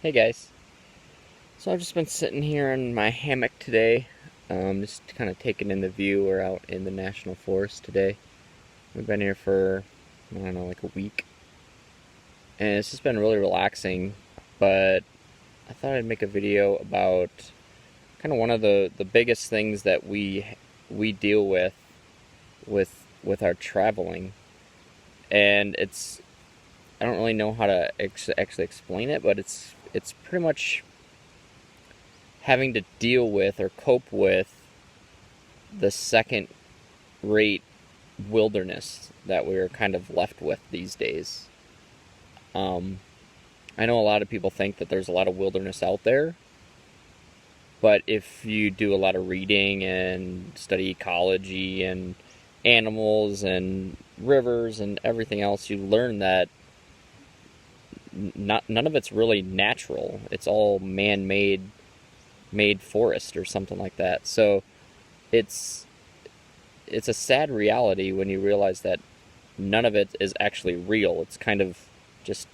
Hey guys. So I've just been sitting here in my hammock today, just kind of taking in the view. We're out in the national forest today. We've been here for, I don't know, like a week. And it's just been really relaxing, but I thought I'd make a video about kind of one of the biggest things that we deal with our traveling. And I don't really know how to actually explain it, but it's pretty much having to deal with or cope with the second rate wilderness that we're kind of left with these days. I know a lot of people think that there's a lot of wilderness out there, but if you do a lot of reading and study ecology and animals and rivers and everything else, you learn that none of it's really natural. It's all made forest or something like that. So it's a sad reality when you realize that none of it is actually real. It's kind of just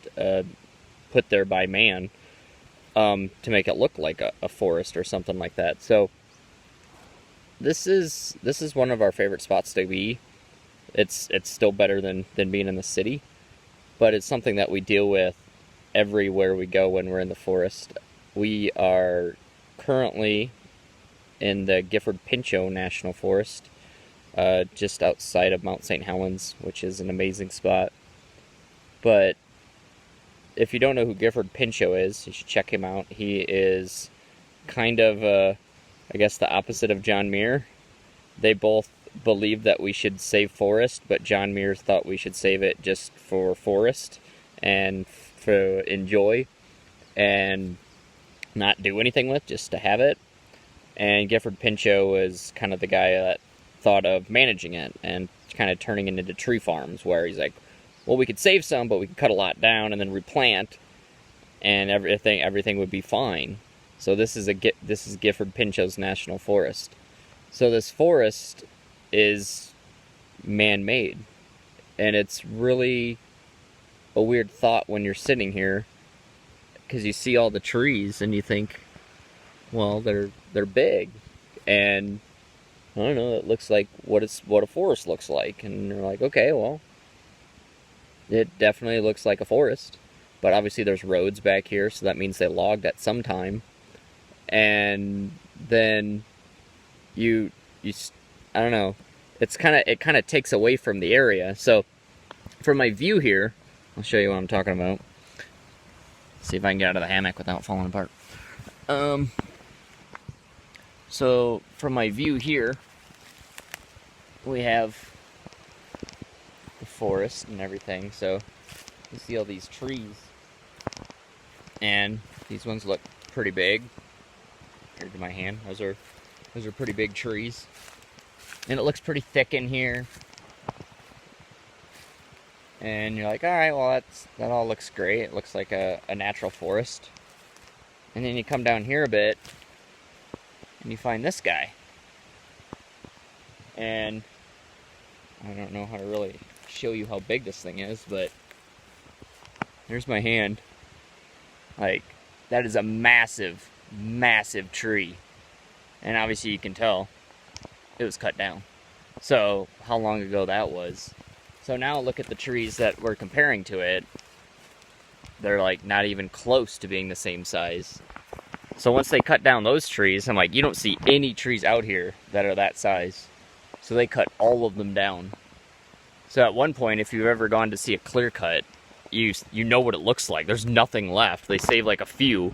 put there by man to make it look like a forest or something like that. So this is one of our favorite spots to be. It's still better than being in the city, but it's something that we deal with everywhere we go when we're in the forest. We are currently in the Gifford-Pinchot National Forest, just outside of Mount St. Helens, which is an amazing spot. But if you don't know who Gifford-Pinchot is, you should check him out. He is kind of, I guess, the opposite of John Muir. They both believe that we should save forest, but John Muir thought we should save it just for forest and for enjoy and not do anything with, just to have it. And Gifford-Pinchot was kind of the guy that thought of managing it and kind of turning it into tree farms, where he's like, well, we could save some, but we could cut a lot down and then replant, and everything would be fine. So this is Gifford-Pinchot's national forest. So this forest is man-made, and it's really a weird thought when you're sitting here, because you see all the trees and you think, well, they're big, and I don't know, it looks like what a forest looks like, and you're like, okay, well, it definitely looks like a forest, but obviously there's roads back here, so that means they logged at some time, and then you I don't know, it kind of takes away from the area. So from my view here, I'll show you what I'm talking about. See if I can get out of the hammock without falling apart. So from my view here, we have the forest and everything. So you see all these trees, and these ones look pretty big compared to my hand. Those are pretty big trees, and it looks pretty thick in here. And you're like, all right, well, that all looks great. It looks like a natural forest. And then you come down here a bit, and you find this guy. And I don't know how to really show you how big this thing is, but there's my hand. Like, that is a massive, massive tree. And obviously you can tell it was cut down. So how long ago that was. So now look at the trees that we're comparing to it. They're like not even close to being the same size. So once they cut down those trees, I'm like, you don't see any trees out here that are that size. So they cut all of them down. So at one point, if you've ever gone to see a clear cut, you know what it looks like. There's nothing left. They save like a few.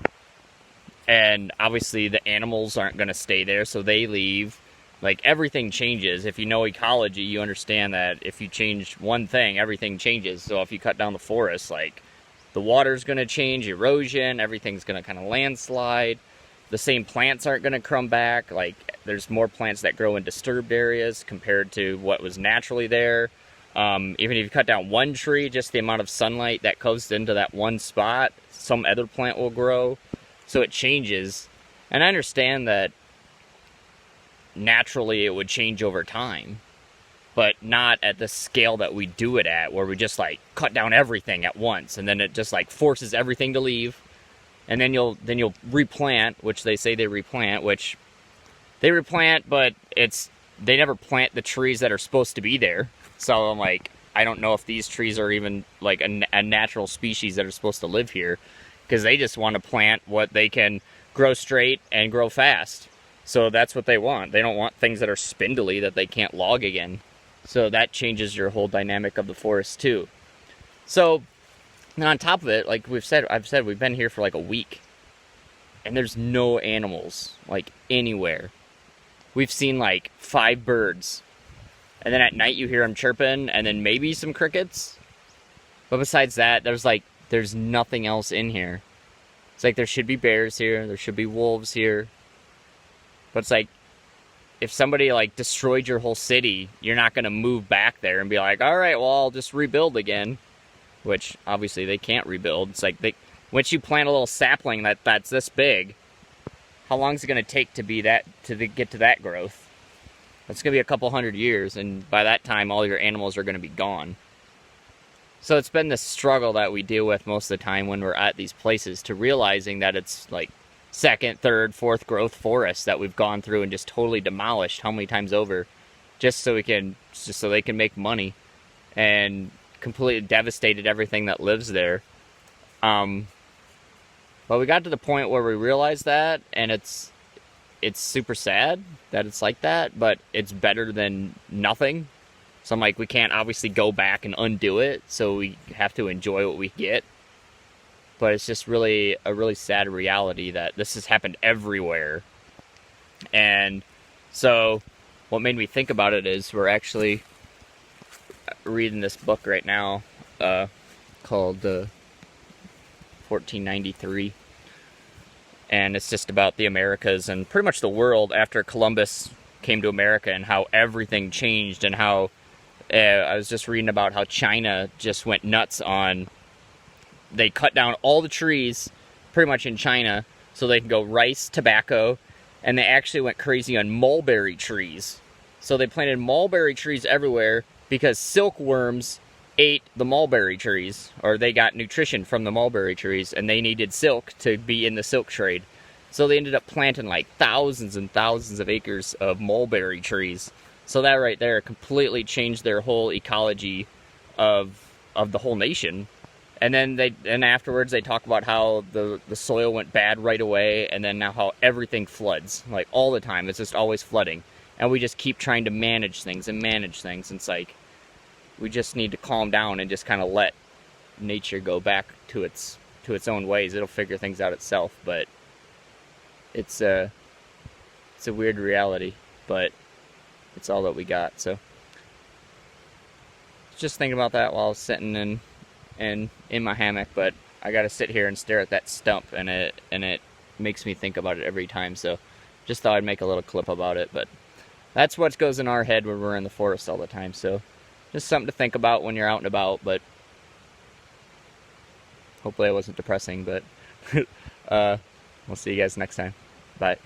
And obviously the animals aren't going to stay there, so they leave. Like, everything changes. If you know ecology, you understand that if you change one thing, everything changes. So if you cut down the forest, like, the water's going to change, erosion, everything's going to kind of landslide. The same plants aren't going to come back. Like, there's more plants that grow in disturbed areas compared to what was naturally there. Even if you cut down one tree, just the amount of sunlight that goes into that one spot, some other plant will grow. So it changes. And I understand that naturally it would change over time, but not at the scale that we do it at, where we just like cut down everything at once, and then it just like forces everything to leave, and then you'll replant, which they say they replant, which they replant, but they never plant the trees that are supposed to be there. So I'm like, I don't know if these trees are even like a natural species that are supposed to live here, because they just want to plant what they can grow straight and grow fast. So that's what they want. They don't want things that are spindly that they can't log again. So that changes your whole dynamic of the forest too. So, and on top of it, like I've said we've been here for like a week, and there's no animals like anywhere. We've seen like 5 birds, and then at night you hear them chirping, and then maybe some crickets. But besides that, there's nothing else in here. It's like there should be bears here, there should be wolves here. But it's like, if somebody like destroyed your whole city, you're not going to move back there and be like, all right, well, I'll just rebuild again. Which obviously they can't rebuild. It's like once you plant a little sapling that's this big, how long is it going to take to get to that growth? It's going to be a couple hundred years, and by that time, all your animals are going to be gone. So it's been this struggle that we deal with most of the time when we're at these places, to realizing that it's like second, third, fourth growth forests that we've gone through and just totally demolished how many times over, just so they can make money, and completely devastated everything that lives there. But we got to the point where we realized that, and it's super sad that it's like that, but it's better than nothing. So I'm like, we can't obviously go back and undo it, so we have to enjoy what we get. But it's just really a really sad reality that this has happened everywhere. And so what made me think about it is we're actually reading this book right now called 1493. And it's just about the Americas and pretty much the world after Columbus came to America, and how everything changed, and how I was just reading about how China just went nuts on, they cut down all the trees pretty much in China so they can go rice, tobacco, and they actually went crazy on mulberry trees. So they planted mulberry trees everywhere because silkworms ate the mulberry trees, or they got nutrition from the mulberry trees, and they needed silk to be in the silk trade. So they ended up planting like thousands and thousands of acres of mulberry trees. So that right there completely changed their whole ecology of the whole nation. And then afterwards they talk about how the soil went bad right away, and then now how everything floods, like all the time. It's just always flooding, and we just keep trying to manage things. And it's like, we just need to calm down and just kind of let nature go back to its own ways. It'll figure things out itself. But it's a weird reality, but it's all that we got. So just thinking about that while I was sitting in my hammock. But I got to sit here and stare at that stump, and it makes me think about it every time. So just thought I'd make a little clip about it. But that's what goes in our head when we're in the forest all the time. So just something to think about when you're out and about. But hopefully I wasn't depressing. But we'll see you guys next time. Bye.